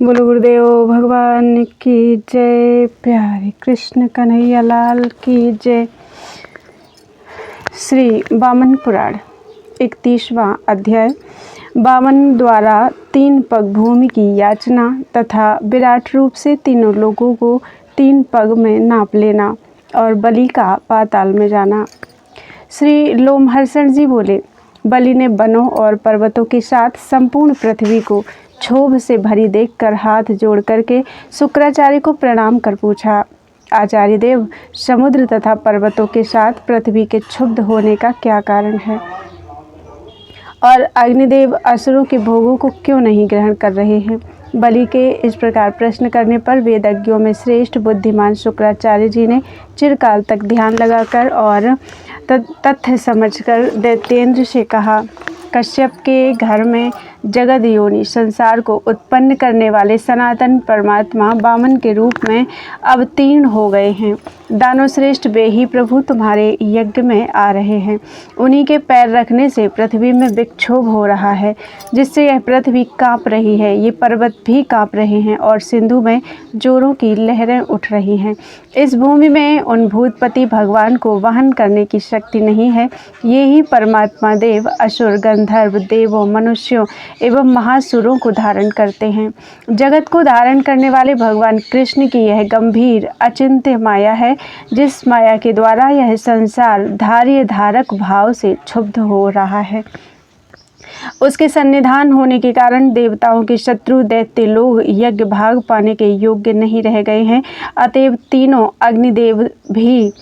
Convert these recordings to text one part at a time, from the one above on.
बोलो गुरुदेव भगवान की जय। प्यारे कृष्ण कन्हैया लाल की जय। श्री वामन पुराण 31वां अध्याय। वामन द्वारा 3 पग भूमि की याचना तथा विराट रूप से तीनों लोगों को 3 पग में नाप लेना और बलि का पाताल में जाना। श्री लोमहर्षण जी बोले, बलि ने वनों और पर्वतों के साथ संपूर्ण पृथ्वी को क्षोभ से भरी देखकर हाथ जोड़ करके शुक्राचार्य को प्रणाम कर पूछा, आचार्य देव, समुद्र तथा पर्वतों के साथ पृथ्वी के क्षुब्ध होने का क्या कारण है और अग्निदेव असुरों के भोगों को क्यों नहीं ग्रहण कर रहे हैं। बलि के इस प्रकार प्रश्न करने पर वेदज्ञों में श्रेष्ठ बुद्धिमान शुक्राचार्य जी ने चिरकाल तक ध्यान लगाकर और तथ्य समझकर दैत्येंद्र से कहा, कश्यप के घर में जगद योनि संसार को उत्पन्न करने वाले सनातन परमात्मा वामन के रूप में अवतीर्ण हो गए हैं। दानव श्रेष्ठ वे ही प्रभु तुम्हारे यज्ञ में आ रहे हैं। उन्हीं के पैर रखने से पृथ्वी में विक्षोभ हो रहा है, जिससे यह पृथ्वी कांप रही है, ये पर्वत भी कांप रहे हैं और सिंधु में जोरों की लहरें उठ रही हैं। इस भूमि में उन भूतपति भगवान को वहन करने की शक्ति नहीं है। ये ही परमात्मा देव असुर गंधर्व देवों मनुष्यों एवं महासुरों को धारण करते हैं। जगत को धारण करने वाले भगवान कृष्ण की यह गंभीर अचिंत्य माया है, जिस माया के द्वारा यह संसार धार्य धारक भाव से क्षुब्ध हो रहा है। उसके सन्निधान होने के कारण देवताओं के शत्रु दैत्य लोग यज्ञ भाग पाने के योग्य नहीं रह गए हैं। अतएव तीनों अग्निदेव भी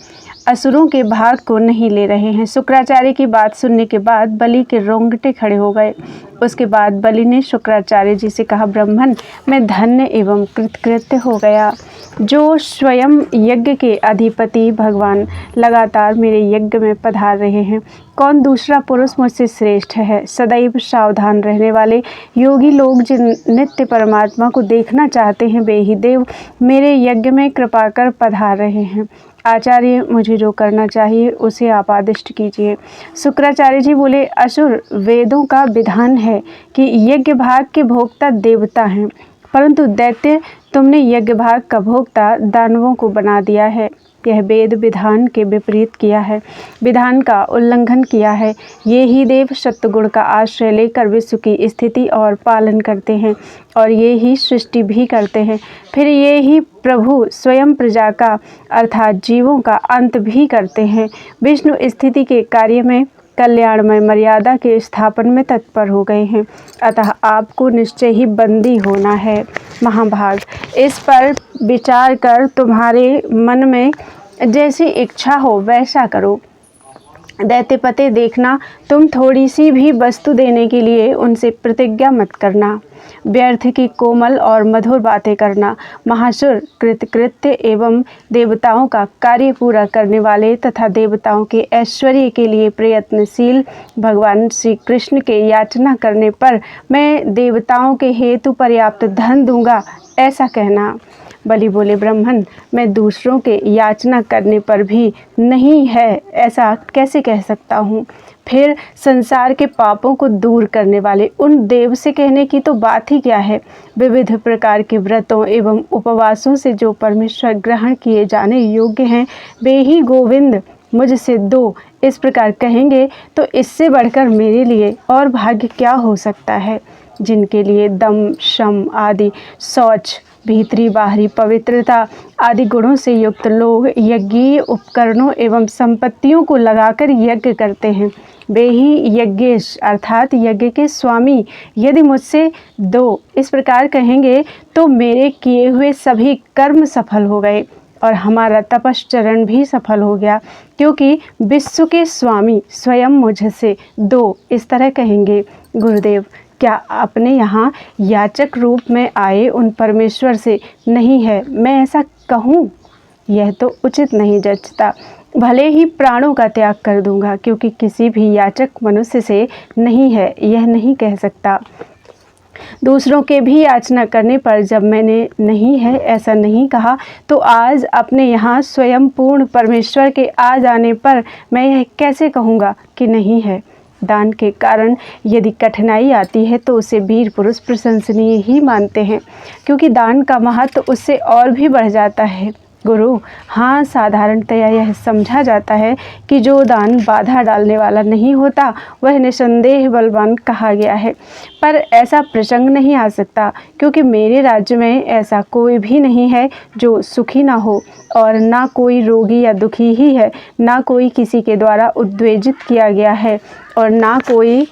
असुरों के भाग को नहीं ले रहे हैं। शुक्राचार्य की बात सुनने के बाद बलि के रोंगटे खड़े हो गए। उसके बाद बलि ने शुक्राचार्य जी से कहा, ब्राह्मण, मैं धन्य एवं कृतकृत्य हो गया। जो स्वयं यज्ञ के अधिपति भगवान लगातार मेरे यज्ञ में पधार रहे हैं। कौन दूसरा पुरुष मुझसे श्रेष्ठ है। सदैव सावधान रहने वाले योगी लोग जिन नित्य परमात्मा को देखना चाहते हैं, वे ही देव मेरे यज्ञ में कृपा कर पधार रहे हैं। आचार्य, मुझे जो करना चाहिए उसे आप आदिष्ट कीजिए। शुक्राचार्य जी बोले, असुर, वेदों का विधान है कि यज्ञ भाग के भोक्ता देवता हैं, परंतु दैत्य तुमने यज्ञ भाग का भोक्ता दानवों को बना दिया है। यह वेद विधान के विपरीत किया है, विधान का उल्लंघन किया है। ये ही देव सत्वगुण का आश्रय लेकर विश्व की स्थिति और पालन करते हैं और ये ही सृष्टि भी करते हैं। फिर ये ही प्रभु स्वयं प्रजा का अर्थात जीवों का अंत भी करते हैं। विष्णु स्थिति के कार्य में कल्याणमय मर्यादा के स्थापन में तत्पर हो गए हैं। अतः आपको निश्चय ही बंदी होना है। महाभाग, इस पर विचार कर तुम्हारे मन में जैसी इच्छा हो वैसा करो। दैत्यपते, देखना, तुम थोड़ी सी भी वस्तु देने के लिए उनसे प्रतिज्ञा मत करना। व्यर्थ की कोमल और मधुर बातें करना। महासुर, कृतकृत्य एवं देवताओं का कार्य पूरा करने वाले तथा देवताओं के ऐश्वर्य के लिए प्रयत्नशील भगवान श्री कृष्ण के याचना करने पर मैं देवताओं के हेतु पर्याप्त धन दूंगा, ऐसा कहना। बलि बोले, ब्राह्मण, मैं दूसरों के याचना करने पर भी नहीं है ऐसा कैसे कह सकता हूँ। फिर संसार के पापों को दूर करने वाले उन देव से कहने की तो बात ही क्या है। विविध प्रकार के व्रतों एवं उपवासों से जो परमेश्वर ग्रहण किए जाने योग्य हैं, वे ही गोविंद मुझसे दो, इस प्रकार कहेंगे तो इससे बढ़कर मेरे लिए और भाग्य क्या हो सकता है। जिनके लिए दम, शम आदि, शौच, भीतरी बाहरी पवित्रता आदि गुणों से युक्त लोग यज्ञीय उपकरणों एवं संपत्तियों को लगाकर यज्ञ करते हैं, वे ही यज्ञेश अर्थात यज्ञ के स्वामी यदि मुझसे दो, इस प्रकार कहेंगे तो मेरे किए हुए सभी कर्म सफल हो गए और हमारा तपश्चरण भी सफल हो गया, क्योंकि विश्व के स्वामी स्वयं मुझसे दो, इस तरह कहेंगे। गुरुदेव, क्या अपने यहाँ याचक रूप में आए उन परमेश्वर से नहीं है मैं ऐसा कहूँ? यह तो उचित नहीं जचता। भले ही प्राणों का त्याग कर दूंगा, क्योंकि किसी भी याचक मनुष्य से नहीं है यह नहीं कह सकता। दूसरों के भी याचना करने पर जब मैंने नहीं है ऐसा नहीं कहा, तो आज अपने यहाँ स्वयं पूर्ण परमेश्वर के आ जाने पर मैं यह कैसे कहूँगा कि नहीं है। दान के कारण यदि कठिनाई आती है तो उसे वीर पुरुष प्रशंसनीय ही मानते हैं, क्योंकि दान का महत्व उससे और भी बढ़ जाता है। गुरु, हाँ, साधारणतया यह समझा जाता है कि जो दान बाधा डालने वाला नहीं होता वह निसंदेह बलवान कहा गया है, पर ऐसा प्रसंग नहीं आ सकता, क्योंकि मेरे राज्य में ऐसा कोई भी नहीं है जो सुखी ना हो, और ना कोई रोगी या दुखी ही है, ना कोई किसी के द्वारा उद्वेजित किया गया है, और ना कोई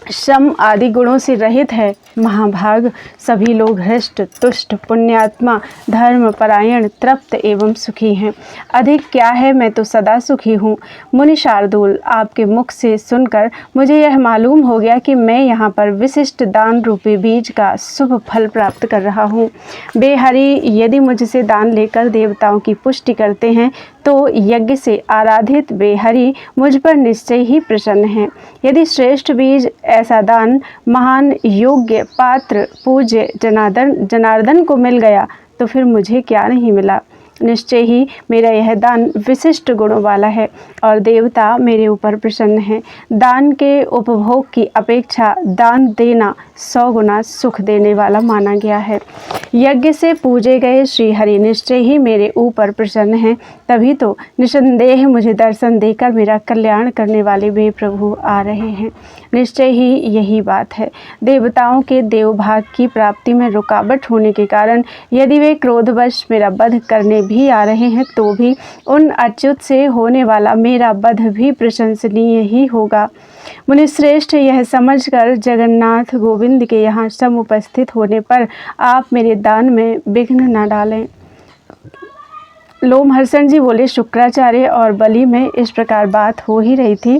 श्रम आदि गुणों से रहित है। महाभाग सभी लोग हृष्ट तुष्ट पुण्यात्मा धर्म परायण तृप्त एवं सुखी हैं। अधिक क्या है, मैं तो सदा सुखी हूँ। मुनि शार्दूल, आपके मुख से सुनकर मुझे यह मालूम हो गया कि मैं यहाँ पर विशिष्ट दान रूपी बीज का शुभ फल प्राप्त कर रहा हूँ। बेहरि यदि मुझसे दान लेकर देवताओं की पुष्टि करते हैं तो यज्ञ से आराधित बेहरि मुझ पर निश्चय ही प्रसन्न हैं। यदि श्रेष्ठ बीज ऐसा दान महान योग्य पात्र पूज्य जनार्दन को मिल गया तो फिर मुझे क्या नहीं मिला। निश्चय ही मेरा यह दान विशिष्ट गुणों वाला है और देवता मेरे ऊपर प्रसन्न हैं। दान के उपभोग की अपेक्षा दान देना 100 गुना सुख देने वाला माना गया है। यज्ञ से पूजे गए श्री हरि निश्चय ही मेरे ऊपर प्रसन्न हैं, तभी तो निसंदेह मुझे दर्शन देकर मेरा कल्याण करने वाले वे प्रभु आ रहे हैं। निश्चय ही यही बात है। देवताओं के देवभाग की प्राप्ति में रुकावट होने के कारण यदि वे क्रोधवश मेरा वध करने भी आ रहे हैं तो भी उन अच्युत से होने वाला मेरा वध भी प्रशंसनीय ही होगा। मुनि श्रेष्ठ, यह समझकर जगन्नाथ गोविंद के यहाँ समुपस्थित होने पर आप मेरे दान में विघ्न न डालें। लोमहर्षण जी बोले, शुक्राचार्य और बलि में इस प्रकार बात हो ही रही थी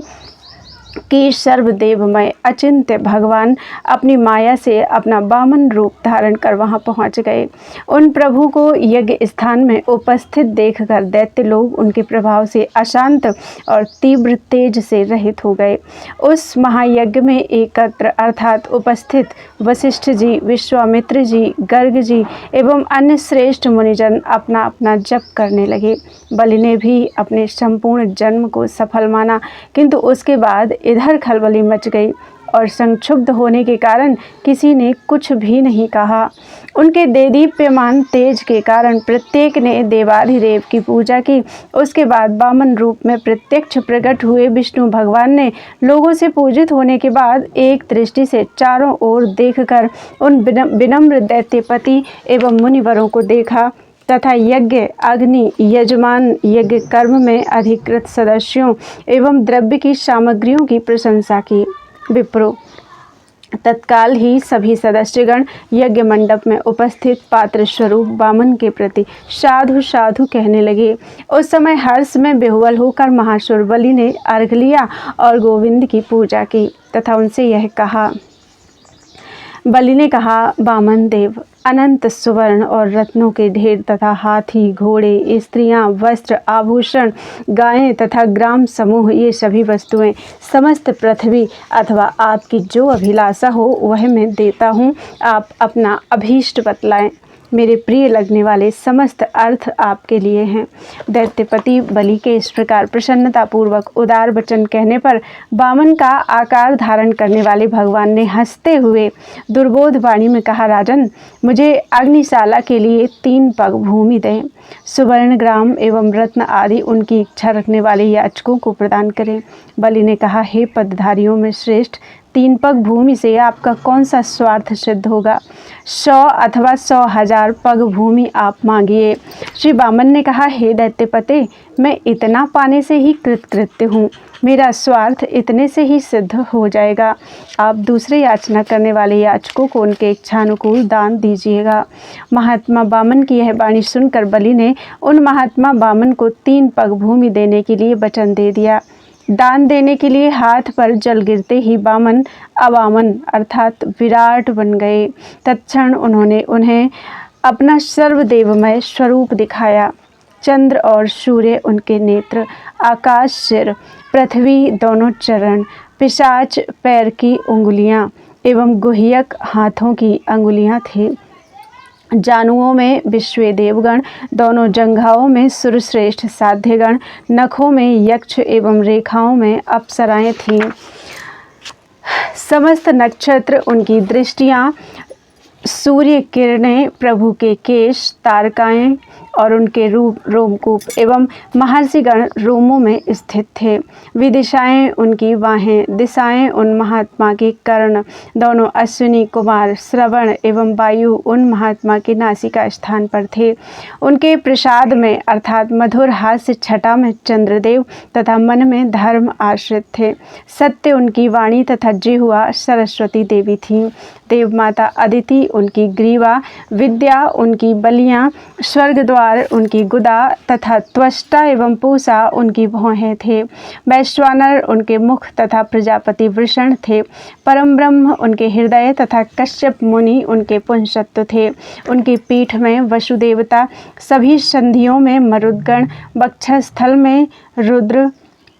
कि सर्वदेवमय अचिंत्य भगवान अपनी माया से अपना वामन रूप धारण कर वहां पहुंच गए। उन प्रभु को यज्ञ स्थान में उपस्थित देखकर दैत्य लोग उनके प्रभाव से अशांत और तीव्र तेज से रहित हो गए। उस महायज्ञ में एकत्र अर्थात उपस्थित वशिष्ठ जी, विश्वामित्र जी, गर्ग जी एवं अन्य श्रेष्ठ मुनिजन अपना अपना जप करने लगे। बलि ने भी अपने संपूर्ण जन्म को सफल माना, किंतु उसके बाद इधर खलबली मच गई और संक्षुब्ध होने के कारण किसी ने कुछ भी नहीं कहा। उनके देदीप्यमान तेज के कारण प्रत्येक ने देवाधिदेव की पूजा की। उसके बाद वामन रूप में प्रत्यक्ष प्रकट हुए विष्णु भगवान ने लोगों से पूजित होने के बाद एक दृष्टि से चारों ओर देखकर उन विनम्र दैत्यपति एवं मुनिवरों को देखा तथा यज्ञ अग्नि यजमान यज्ञ कर्म में अधिकृत सदस्यों एवं द्रव्य की सामग्रियों की प्रशंसा की। विप्रो, तत्काल ही सभी सदस्यगण यज्ञ मंडप में उपस्थित पात्र स्वरूप वामन के प्रति साधु साधु कहने लगे। उस समय हर्ष में बेहुल होकर महासुर बलि ने अर्घ लिया और गोविंद की पूजा की तथा उनसे यह कहा। बलि ने कहा, वामन देव, अनंत सुवर्ण और रत्नों के ढेर तथा हाथी घोड़े स्त्रियां वस्त्र आभूषण गायें तथा ग्राम समूह ये सभी वस्तुएं समस्त पृथ्वी अथवा आपकी जो अभिलाषा हो वह मैं देता हूँ। आप अपना अभीष्ट बतलाएं। मेरे प्रिय लगने वाले समस्त अर्थ आपके लिए हैं। दैत्यपति बलि के इस प्रकार प्रसन्नतापूर्वक उदार वचन कहने पर वामन का आकार धारण करने वाले भगवान ने हंसते हुए दुर्बोध वाणी में कहा, राजन, मुझे अग्निशाला के लिए 3 पग भूमि दें। सुवर्ण ग्राम एवं रत्न आदि उनकी इच्छा रखने वाले याचकों को प्रदान करें। बलि ने कहा, हे पदधारियों में श्रेष्ठ, 3 पग भूमि से आपका कौन सा स्वार्थ सिद्ध होगा। 100 अथवा 100,000 पग भूमि आप मांगिए। श्री वामन ने कहा, हे दैत्यपते, मैं इतना पाने से ही कृतकृत्य हूँ। मेरा स्वार्थ इतने से ही सिद्ध हो जाएगा। आप दूसरे याचना करने वाले याचकों को उनके इच्छानुकूल दान दीजिएगा। महात्मा वामन की यह वाणी सुनकर बलि ने उन महात्मा वामन को 3 पग भूमि देने के लिए वचन दे दिया। दान देने के लिए हाथ पर जल गिरते ही वामन अवामन अर्थात विराट बन गए। तत्क्षण उन्होंने उन्हें अपना सर्वदेवमय स्वरूप दिखाया। चंद्र और सूर्य उनके नेत्र, आकाश सिर, पृथ्वी दोनों चरण, पिशाच पैर की उंगलियां एवं गुह्यक हाथों की अंगुलियां थी। जानुओं में विश्वे देवगण, दोनों जंघाओं में सुरश्रेष्ठ साध्यगण, नखों में यक्ष एवं रेखाओं में अप्सराएं थीं। समस्त नक्षत्र, उनकी दृष्टियाँ, सूर्य किरणें, प्रभु के केश, तारकाएं और उनके रूप रोमकूप एवं महर्षिगण रोमों में स्थित थे। विदिशाएं उनकी बाहें, दिशाएं उन महात्मा के कर्ण, दोनों अश्विनी कुमार श्रवण एवं वायु उन महात्मा के नासिका स्थान पर थे। उनके प्रसाद में अर्थात मधुर हास्य छटा में चंद्रदेव तथा मन में धर्म आश्रित थे। सत्य उनकी वाणी तथा जिह्वा सरस्वती देवी थीं। देव माता अदिति उनकी ग्रीवा, विद्या उनकी बलियाँ, स्वर्ग द्वार उनकी गुदा तथा त्वष्टा एवं पूषा उनकी भौहें थे। वैश्वानर उनके मुख तथा प्रजापति वृषण थे। परम ब्रह्म उनके हृदय तथा कश्यप मुनि उनके पुंसत्व थे। उनकी पीठ में वसुदेवता, सभी संधियों में मरुद्गण, वक्षस्थल में रुद्र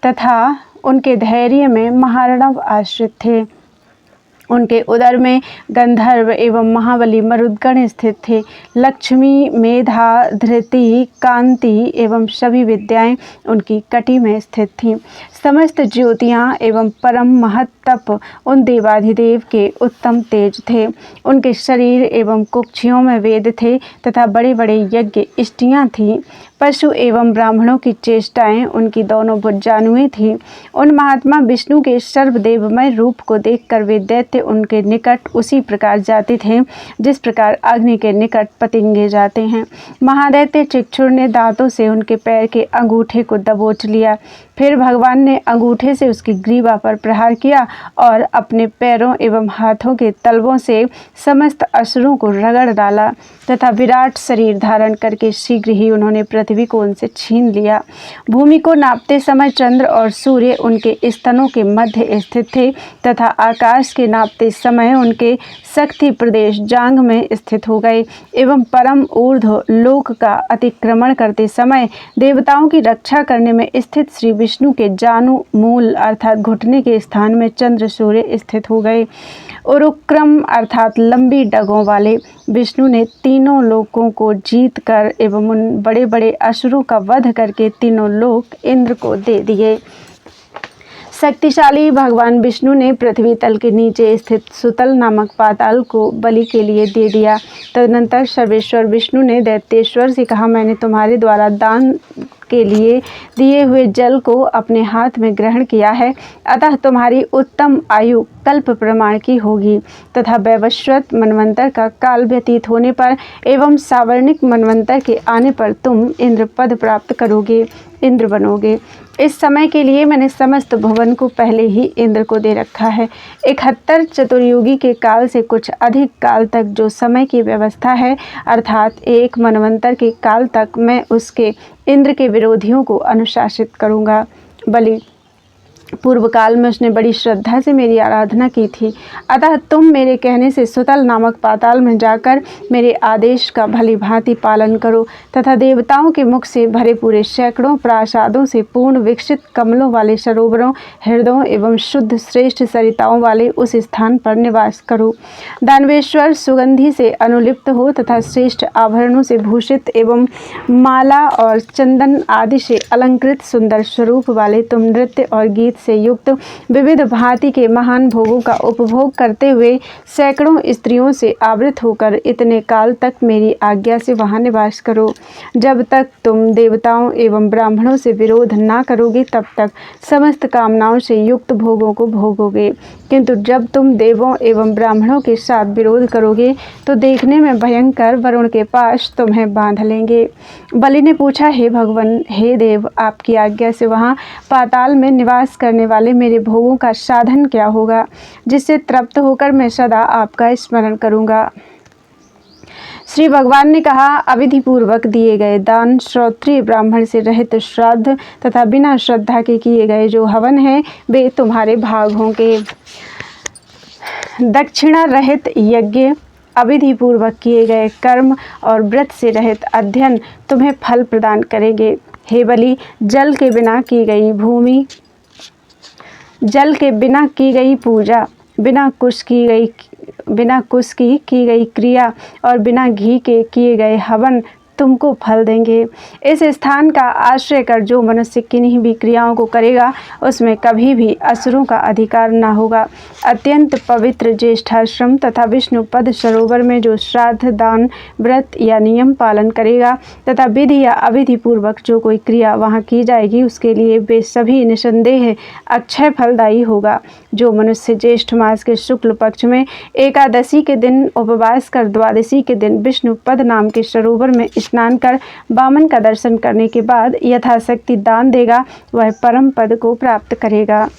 तथा उनके धैर्य में महारणव आश्रित थे। उनके उदर में गंधर्व एवं महाबली मरुद्गण स्थित थे। लक्ष्मी, मेधा, धृति, कांति एवं सभी विद्याएं उनकी कटी में स्थित थीं। समस्त ज्योतियाँ एवं परम महत तप उन देवाधिदेव के उत्तम तेज थे। उनके शरीर एवं कुक्षियों में वेद थे तथा बड़े बड़े यज्ञ इष्टियाँ थीं। पशु एवं ब्राह्मणों की चेष्टाएं उनकी दोनों भुजानुएं थीं। उन महात्मा विष्णु के सर्वदेवमय रूप को देखकर वे दैत्य उनके निकट उसी प्रकार जाते थे जिस प्रकार अग्नि के निकट पतंगे जाते हैं। महादैत्य चिक्षुर ने दांतों से उनके पैर के अंगूठे को दबोच लिया। फिर भगवान ने अंगूठे से उसकी ग्रीवा पर प्रहार किया और अपने पैरों एवं हाथों के तलवों से समस्त असुरों को रगड़ डाला तथा विराट शरीर धारण करके शीघ्र ही उन्होंने पृथ्वी को उनसे छीन लिया। भूमि को नापते समय चंद्र और सूर्य उनके स्तनों के मध्य स्थित थे तथा आकाश के नापते समय उनके शक्ति प्रदेश जांघ में स्थित हो गए एवं परम ऊर्ध्व लोक का अतिक्रमण करते समय देवताओं की रक्षा करने में स्थित श्री विष्णु के जानु मूल अर्थात घुटने के स्थान में चंद्र सूर्य स्थित हो गए। उरुक्रम अर्थात लंबी डगों वाले विष्णु ने तीनों लोकों को जीत कर एवं उन बड़े बड़े असुरों का वध करके तीनों लोक इंद्र को दे दिए। शक्तिशाली भगवान विष्णु ने पृथ्वी तल के नीचे स्थित सुतल नामक पाताल को बलि के लिए दे दिया। तदनंतर सर्वेश्वर विष्णु ने दैत्येश्वर से कहा, मैंने तुम्हारे द्वारा दान के लिए दिए हुए जल को अपने हाथ में ग्रहण किया है, अतः तुम्हारी उत्तम आयु कल्प प्रमाण की होगी तथा वैवस्वत मनवंतर का काल व्यतीत होने पर एवं सावर्णिक मनवंतर के आने पर तुम इंद्र पद प्राप्त करोगे, इंद्र बनोगे। इस समय के लिए मैंने समस्त भुवन को पहले ही इंद्र को दे रखा है। 71 चतुर्युगी के काल से कुछ अधिक काल तक जो समय की व्यवस्था है अर्थात एक मनवंतर के काल तक मैं उसके इंद्र के विरोधियों को अनुशासित करूँगा। बलि, पूर्व काल में उसने बड़ी श्रद्धा से मेरी आराधना की थी, अतः तुम मेरे कहने से सुतल नामक पाताल में जाकर मेरे आदेश का भली भांति पालन करो तथा देवताओं के मुख से भरे पूरे सैकड़ों प्रासादों से पूर्ण विकसित कमलों वाले सरोवरों, हृदयों एवं शुद्ध श्रेष्ठ सरिताओं वाले उस स्थान पर निवास करो। दानवेश्वर सुगंधि से अनुलिप्त हो तथा श्रेष्ठ आभरणों से भूषित एवं माला और चंदन आदि से अलंकृत सुंदर स्वरूप वाले तुम नृत्य और गीत से युक्त विविध भांति के महान भोगों का उपभोग करते हुए सैकड़ों स्त्रियों से आवृत होकर इतने काल तक मेरी आज्ञा से वहां निवास करो। जब तक तुम देवताओं एवं ब्राह्मणों से विरोध ना करोगे तब तक समस्त कामनाओं से युक्त भोगों को भोगोगे, किंतु जब तुम देवों एवं ब्राह्मणों के साथ विरोध करोगे तो देखने में भयंकर वरुण के पास तुम्हें बांध लेंगे। बलि ने पूछा, हे भगवान, हे देव, आपकी आज्ञा से वहाँ पाताल में निवास करने वाले मेरे भोगों का साधन क्या होगा जिससे तृप्त होकर मैं सदा आपका स्मरण करूँगा। श्री भगवान ने कहा, अविधि पूर्वक दिए गए दान, श्रोत्रिय ब्राह्मण से रहित श्राद्ध तथा बिना श्रद्धा के किए गए जो हवन है वे तुम्हारे भाग होंगे। दक्षिणा रहित यज्ञ, अविधि पूर्वक किए गए कर्म और व्रत से रहित अध्ययन तुम्हें फल प्रदान करेंगे। हे बलि, जल के बिना की गई भूमि, जल के बिना की गई पूजा, बिना कुश की गई क्रिया और बिना घी के किए गए हवन तुमको फल देंगे। इस स्थान का आश्रय कर जो मनुष्य किन्हीं भी क्रियाओं को करेगा उसमें कभी भी असुरों का अधिकार न होगा। अत्यंत पवित्र ज्येष्ठाश्रम तथा विष्णु पद सरोवर में जो श्राद्ध, दान, व्रत या नियम पालन करेगा तथा विधि या अविधि पूर्वक जो कोई क्रिया वहाँ की जाएगी उसके लिए वे सभी निसंदेह अक्षय फलदायी होगा। जो मनुष्य ज्येष्ठ मास के शुक्ल पक्ष में एकादशी के दिन उपवास कर द्वादशी के दिन विष्णु पद नाम के सरोवर में स्नान कर वामन का दर्शन करने के बाद यथाशक्ति दान देगा वह परम पद को प्राप्त करेगा।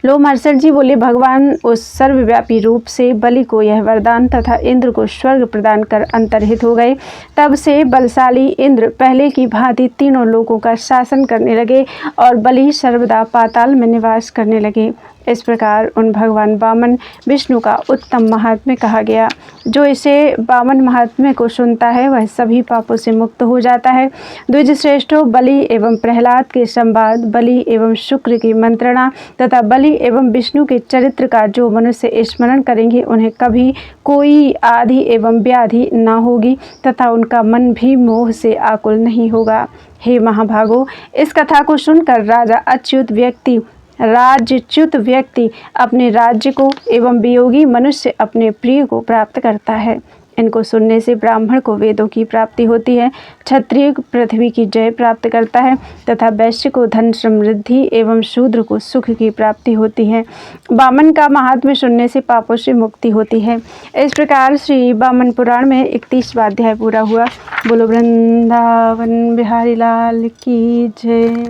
लोमहर्षण जी बोले, भगवान उस सर्वव्यापी रूप से बलि को यह वरदान तथा इंद्र को स्वर्ग प्रदान कर अंतर्हित हो गए। तब से बलशाली इंद्र पहले की भांति तीनों लोगों का शासन करने लगे और बलि सर्वदा पाताल में निवास करने लगे। इस प्रकार उन भगवान वामन विष्णु का उत्तम महात्म्य कहा गया। जो इसे वामन महात्म्य को सुनता है वह सभी पापों से मुक्त हो जाता है। द्विज श्रेष्ठों, बलि एवं प्रहलाद के संवाद, बलि एवं शुक्र की मंत्रणा तथा बलि एवं विष्णु के चरित्र का जो मनुष्य स्मरण करेंगे उन्हें कभी कोई आदि एवं व्याधि न होगी तथा उनका मन भी मोह से आकुल नहीं होगा। हे महाभागो, इस कथा को सुनकर राज्यच्युत व्यक्ति अपने राज्य को एवं वियोगी मनुष्य अपने प्रिय को प्राप्त करता है। इनको सुनने से ब्राह्मण को वेदों की प्राप्ति होती है, क्षत्रिय पृथ्वी की जय प्राप्त करता है तथा वैश्य को धन समृद्धि एवं शूद्र को सुख की प्राप्ति होती है। वामन का महात्म्य सुनने से पापों से मुक्ति होती है। इस प्रकार श्री वामन पुराण में 31वां अध्याय पूरा हुआ। बोलो वृंदावन बिहारी लाल की जय।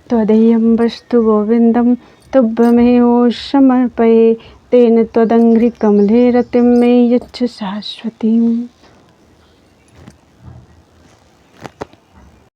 त्वदीयं वस्तु गोविंदं तुभ्यमेव समर्पये तेन त्वदङ्घ्रिकमले रतिं मे यच्छ शाश्वतीम्।